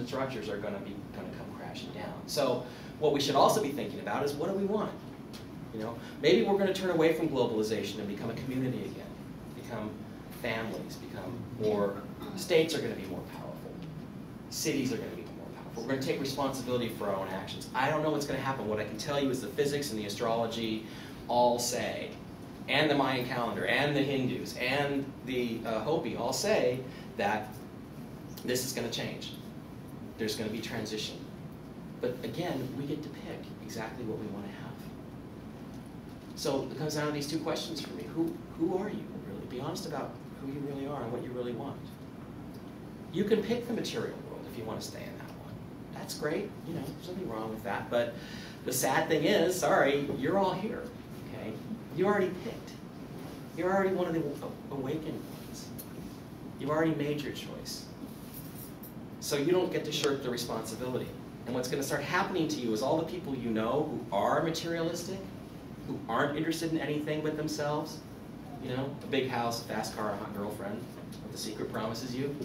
the structures are going to come crashing down. So what we should also be thinking about is, what do we want? You know, maybe we're going to turn away from globalization and become a community again, become families, become more, states are going to be more powerful, cities are going to be more powerful. We're going to take responsibility for our own actions. I don't know what's going to happen. What I can tell you is the physics and the astrology all say, and the Mayan calendar, and the Hindus, and the Hopi all say that this is going to change. There's going to be transition. But again, we get to pick exactly what we want to have. So it comes down to these two questions for me. Who are you, really? Be honest about who you really are and what you really want. You can pick the material world if you want to stay in that one. That's great. You know, there's nothing wrong with that. But the sad thing is, sorry, you're all here. Okay? You already picked. You're already one of the awakened ones. You've already made your choice. So you don't get to shirk the responsibility. And what's going to start happening to you is all the people you know who are materialistic, who aren't interested in anything but themselves, you know, a big house, a fast car, a hot girlfriend, what the secret promises you,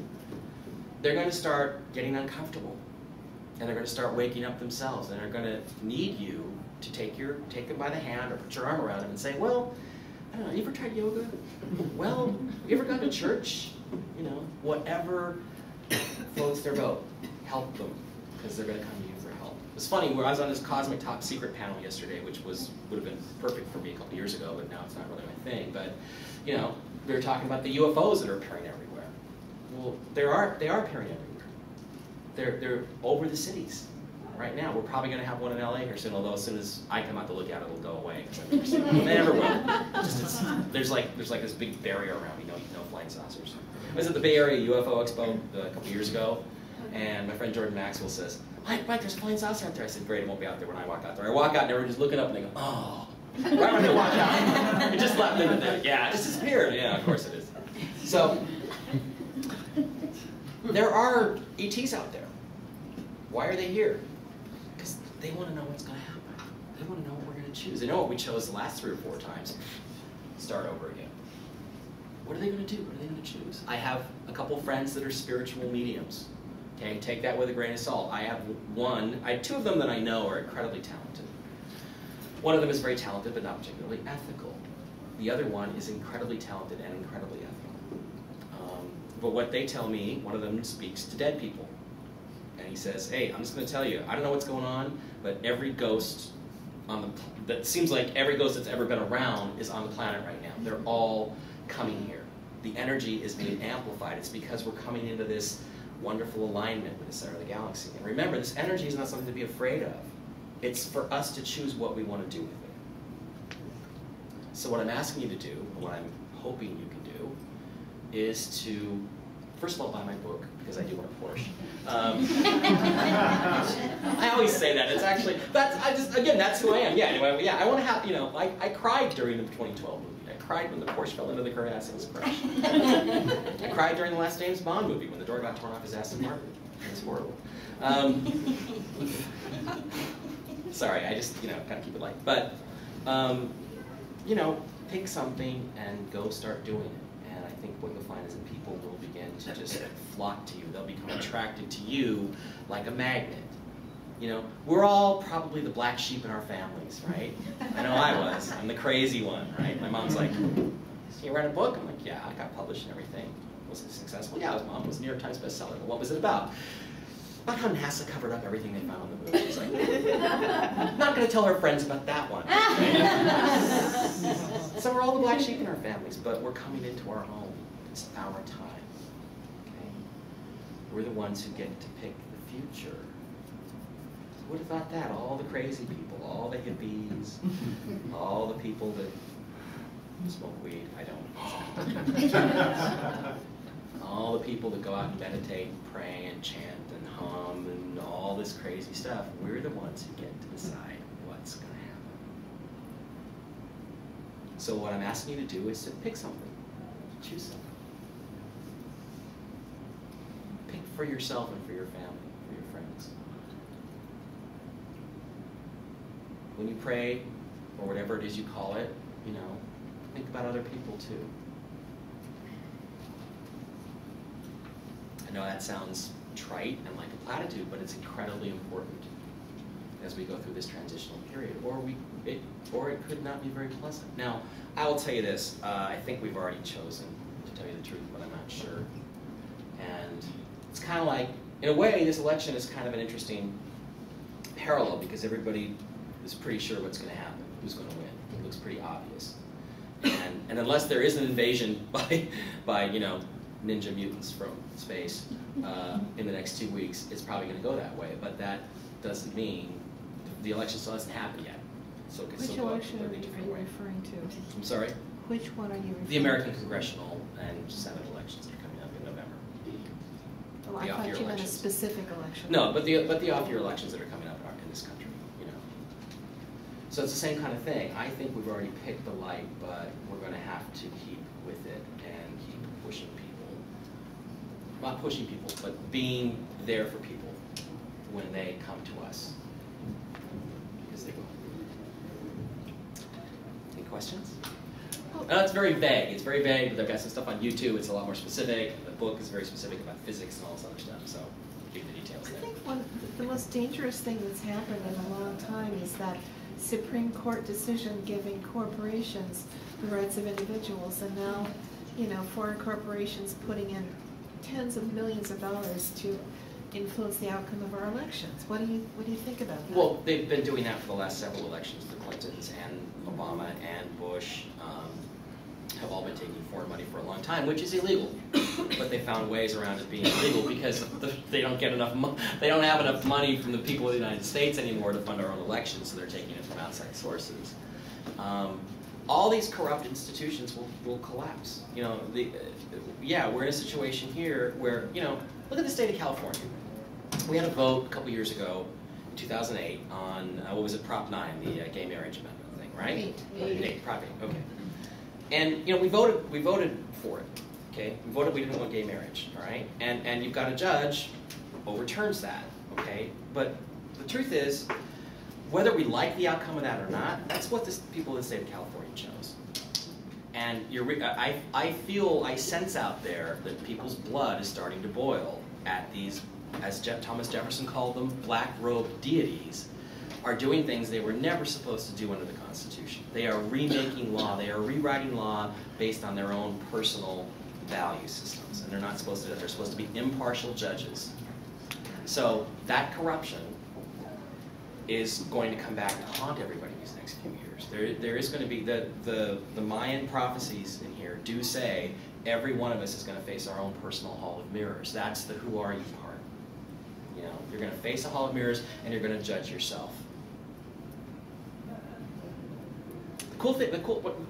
they're going to start getting uncomfortable. And they're going to start waking up themselves. And they're going to need you to take them by the hand or put your arm around them and say, well, I don't know, you ever tried yoga? Well, you ever gone to church? You know, whatever floats their boat, help them, because they're going to come to you for help. It was funny, I was on this Cosmic Top Secret panel yesterday, which would have been perfect for me a couple years ago, but now it's not really my thing. But, you know, we were talking about the UFOs that are appearing everywhere. Well, they are appearing everywhere. They're over the cities right now. We're probably going to have one in LA here soon, although as soon as I come out to look at it, it'll go away, because I've never seen it. They never will. There's like this big barrier around me, no flying saucers. I was at the Bay Area UFO Expo a couple years ago, and my friend Jordan Maxwell says, Mike, there's a flying saucer out there. I said, great, it won't be out there when I walk out there. I walk out and everyone's just looking up and they go, oh. Right when they walk out. It just left them in there. Yeah, it just disappeared. Yeah, of course it is. So, there are ETs out there. Why are they here? Because they want to know what's going to happen. They want to know what we're going to choose. They know what we chose the last 3 or 4 times. Start over again. What are they going to do? What are they going to choose? I have a couple friends that are spiritual mediums. Okay, take that with a grain of salt. I have 2 of them that I know are incredibly talented. One of them is very talented, but not particularly ethical. The other one is incredibly talented and incredibly ethical. But what they tell me, one of them speaks to dead people. And he says, hey, I'm just going to tell you, I don't know what's going on, but every ghost that seems like every ghost that's ever been around is on the planet right now. They're all coming here. The energy is being amplified. It's because we're coming into this wonderful alignment with the center of the galaxy. And remember, this energy is not something to be afraid of. It's for us to choose what we want to do with it. So what I'm asking you to do, and what I'm hoping you can do, is to, first of all, buy my book, because I do want a Porsche. I always say that. It's actually, again, that's who I am. Yeah, anyway, yeah, I want to have, you know, I cried during the 2012 movie. I cried when the Porsche fell into the crevasse and was crushed. I cried during the last James Bond movie when the door got torn off his Aston Martin. It was horrible. Sorry, I just, you know, kind of keep it light. But, you know, pick something and go start doing it. And I think what you'll find is that people will begin to just flock to you. They'll become attracted to you like a magnet. You know, we're all probably the black sheep in our families, right? I know I was. I'm the crazy one, right? My mom's like, so you write a book? I'm like, yeah, I got published and everything. Was it successful? Yeah, it was, Mom. It was a New York Times bestseller. Well, what was it about? About how NASA covered up everything they found on the moon. She's like, not going to tell her friends about that one. So we're all the black sheep in our families, but we're coming into our home. It's our time. Okay? We're the ones who get to pick the future. Who would have thought that? All the crazy people, all the hippies, all the people that smoke weed. I don't. All the people that go out and meditate and pray and chant and hum and all this crazy stuff. We're the ones who get to decide what's going to happen. So what I'm asking you to do is to pick something. Choose something. Pick for yourself and for your family, for your friends. When you pray, or whatever it is you call it, you know, think about other people too. I know that sounds trite and like a platitude, but it's incredibly important as we go through this transitional period, or it could not be very pleasant. Now, I will tell you this, I think we've already chosen, to tell you the truth, but I'm not sure. And it's kind of like, in a way, this election is kind of an interesting parallel because everybody is pretty sure what's going to happen, who's going to win. It looks pretty obvious. And unless there is an invasion by you know, ninja mutants from space in the next 2 weeks, it's probably going to go that way. But that doesn't mean the election still hasn't happened yet. So it could still go a completely different way. Referring to? I'm sorry? Which one are you referring to? The American congressional and Senate elections that are coming up in November. Oh, I thought you meant a specific election. No, but the off-year elections that are coming up in this country, you know. So it's the same kind of thing. I think we've already picked the light, but we're going to have to keep with it and keep pushing people. Not pushing people, but being there for people when they come to us. Because they will. Any questions? It's very vague. It's very vague, but I've got some stuff on YouTube. It's a lot more specific. The book is very specific about physics and all this other stuff, so I'll give you the details there. I think the most dangerous thing that's happened in a long time is that Supreme Court decision giving corporations the rights of individuals, and now, you know, foreign corporations putting in tens of millions of dollars to influence the outcome of our elections. What do you think about that? Well, they've been doing that for the last several elections. The Clintons and Obama and Bush have all been taking foreign money for a long time, which is illegal. But they found ways around it being illegal because they don't get enough. They don't have enough money from the people of the United States anymore to fund our own elections, so they're taking it from outside sources. All these corrupt institutions will collapse. You know, yeah, we're in a situation here where, you know, look at the state of California. We had a vote a couple years ago, in 2008, on what was it, Prop 9, the gay marriage amendment thing, right? Eight. Prop 8. Okay. And you know, we voted for it. Okay, we didn't want gay marriage. All right, and you've got a judge overturns that. Okay, but the truth is, whether we like the outcome of that or not, that's what the people in the state of California chose. And I sense out there that people's blood is starting to boil at these, as Thomas Jefferson called them, black-robed deities, are doing things they were never supposed to do under the Constitution. They are remaking law. They are rewriting law based on their own personal value systems, and they're not supposed to do that. They're supposed to be impartial judges. So that corruption is going to come back to haunt everybody these next few years. There is going to be, the Mayan prophecies in here do say every one of us is going to face our own personal hall of mirrors. That's the who are you part. You know, you're going to face a hall of mirrors and you're going to judge yourself. Cool thing,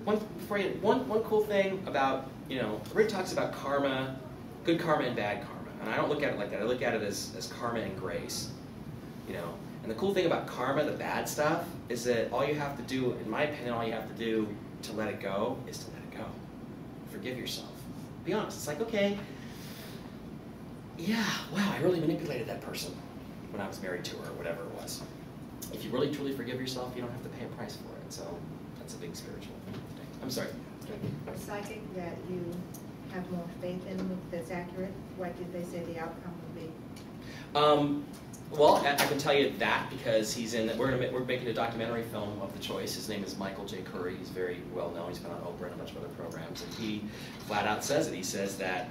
one cool thing about, you know, everybody talks about karma, good karma and bad karma, and I don't look at it like that. I look at it as karma and grace, you know. And the cool thing about karma, the bad stuff, is that all you have to do, in my opinion, all you have to do to let it go is to let it go. Forgive yourself. Be honest. It's like, okay, yeah, wow, I really manipulated that person when I was married to her, or whatever it was. If you really truly forgive yourself, you don't have to pay a price for it. So that's a big spiritual thing. I'm sorry. Psychic that you have more faith in that's accurate, what did they say the outcome would be? Well, I can tell you that because he's in. We're making a documentary film of the choice. His name is Michael J. Curry. He's very well known. He's been on Oprah and a bunch of other programs, and he flat out says it. He says that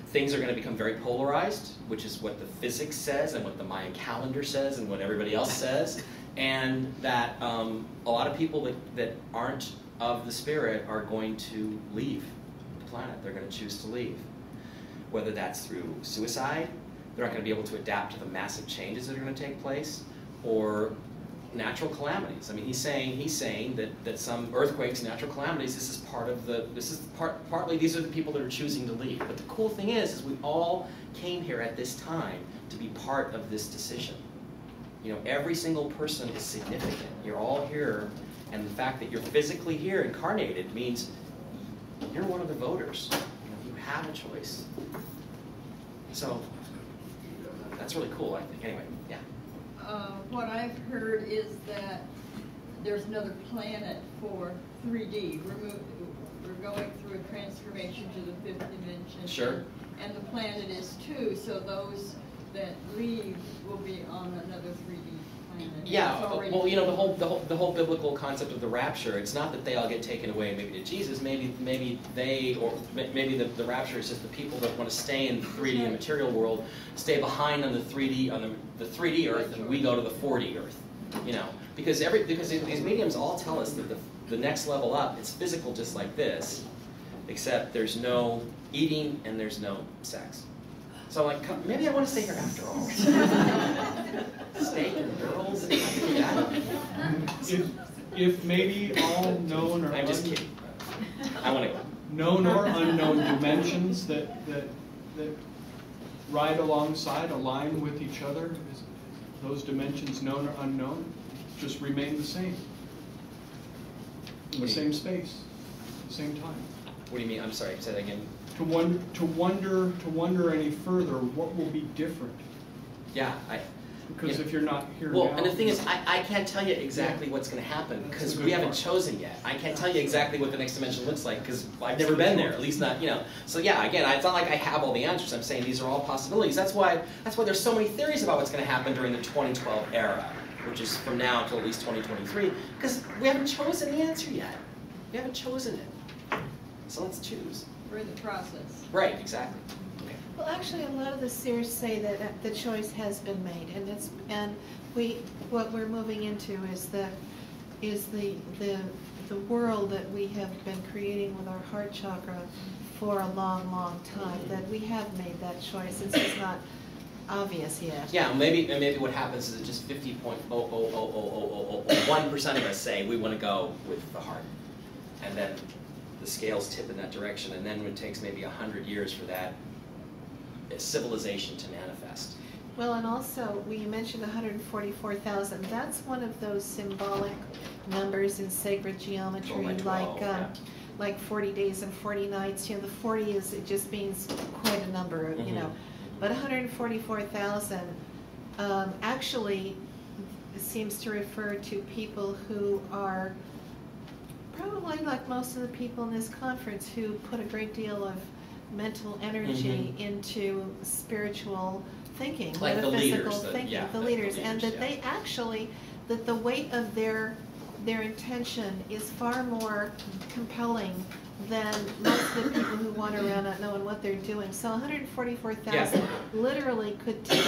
things are going to become very polarized, which is what the physics says and what the Mayan calendar says and what everybody else says, and that a lot of people that aren't of the spirit are going to leave the planet. They're going to choose to leave, whether that's through suicide. They're not going to be able to adapt to the massive changes that are going to take place, or natural calamities. I mean, he's saying that some earthquakes, natural calamities, this is part of the, partly these are the people that are choosing to leave. But the cool thing is we all came here at this time to be part of this decision. You know, every single person is significant. You're all here, and the fact that you're physically here, incarnated, means you're one of the voters. You know, you have a choice. So that's really cool, I think. Anyway, yeah. What I've heard is that there's another planet for 3D. We're going through a transformation to the 5th dimension. Sure. and the planet is too, so those that leave will be on another 3D planet. Yeah, It's already- well, you know, the whole biblical concept of the rapture, it's not that they all get taken away maybe to Jesus, maybe they, or maybe the rapture is just the people that want to stay in the 3D and material world, stay behind on the 3D, on the 3D Earth, and we go to the 4D Earth, you know. Because these mediums all tell us that the next level up is physical just like this, except there's no eating and there's no sex. So I'm like, maybe I want to stay here after all. Steak and girls and that. If maybe all known or I'm just kidding. I want to go. known or unknown dimensions that ride alongside, align with each other, is those dimensions known or unknown, just remain the same. In the same space, at the same time. What do you mean? I'm sorry, say that again. To wonder any further, what will be different? Yeah, Because if you're not here well, now, and the thing is, I can't tell you exactly what's going to happen because we haven't chosen yet. I can't tell you exactly what the next dimension looks like because I've never been there, at least not, you know. So yeah, again, it's not like I have all the answers. I'm saying these are all possibilities. That's why there's so many theories about what's going to happen during the 2012 era, which is from now until at least 2023, because we haven't chosen the answer yet. We haven't chosen it. So let's choose. We're in the process. Right, exactly. Okay. Well, actually, a lot of the seers say that the choice has been made, and what we're moving into is the world that we have been creating with our heart chakra for a long, long time. That we have made that choice. It's just not obvious yet. Yeah, maybe what happens is that just 50.00001% of us say we want to go with the heart, and then the scales tip in that direction, and then it takes maybe 100 years for that civilization to manifest. Well, and also, we mentioned 144,000. That's one of those symbolic numbers in sacred geometry, Oh, like 12, yeah. like 40 days and 40 nights. You know, the 40 it just means quite a number, you know. But 144,000 actually seems to refer to people who are probably like most of the people in this conference who put a great deal of mental energy into spiritual thinking, like metaphysical the leaders, thinking, the leaders, and that they actually, that the weight of their intention is far more compelling than most of the people who wander around not knowing what they're doing. So 144,000 literally could tip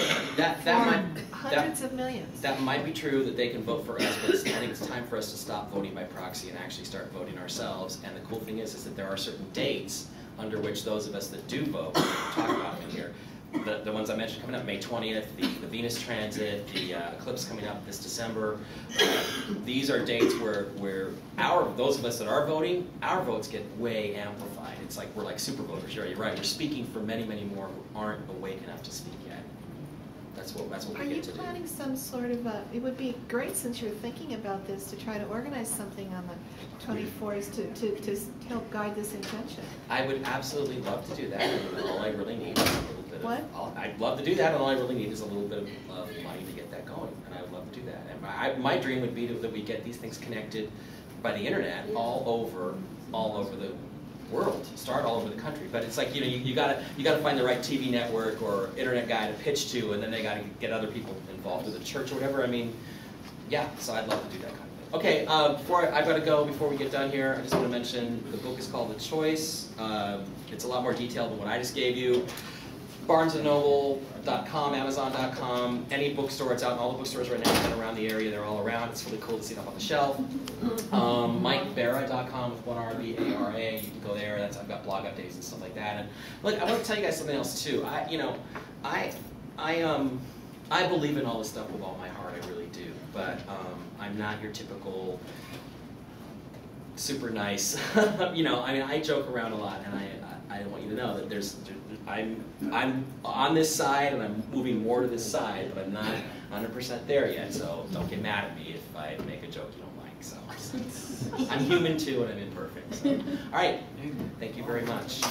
hundreds of millions. That might be true that they can vote for us, but I think it's time for us to stop voting by proxy and actually start voting ourselves. And the cool thing is that there are certain dates under which those of us that do vote, talk about them here, the ones I mentioned coming up, May 20th, the Venus transit, the eclipse coming up this December. These are dates where those of us that are voting, our votes get way amplified. It's like we're like super voters. You're right. We're speaking for many, many more who aren't awake enough to speak yet. That's what we get to do. Are you planning some sort of it would be great, since you're thinking about this, to try to organize something on the 24th to help guide this intention? I would absolutely love to do that. And all I really need is a little bit What? I'd love to do that, and all I really need is a little bit of money to get that going, and I would love to do that. And my dream would be that we get these things connected by the internet all over the world, start all over the country. But it's like, you know, you gotta find the right TV network or internet guy to pitch to, and then they gotta get other people involved with the church or whatever. I mean, yeah. So I'd love to do that kind of thing. Okay, I've got to go. Before we get done here, I just want to mention the book is called The Choice. It's a lot more detailed than what I just gave you. BarnesandNoble.com, Amazon.com, any bookstore. It's out in all the bookstores right now and around the area. They're all around. It's really cool to see it up on the shelf. MikeBara.com with one R, B-A-R-A. You can go there. I've got blog updates and stuff like that. And look, I want to tell you guys something else too. I believe in all this stuff with all my heart. I really do. But I'm not your typical super nice. You know, I mean, I joke around a lot, and I want you to know that I'm on this side, and I'm moving more to this side, but I'm not 100% there yet. So don't get mad at me if I make a joke you don't like. So I'm human too, and I'm imperfect. So. All right, thank you very much.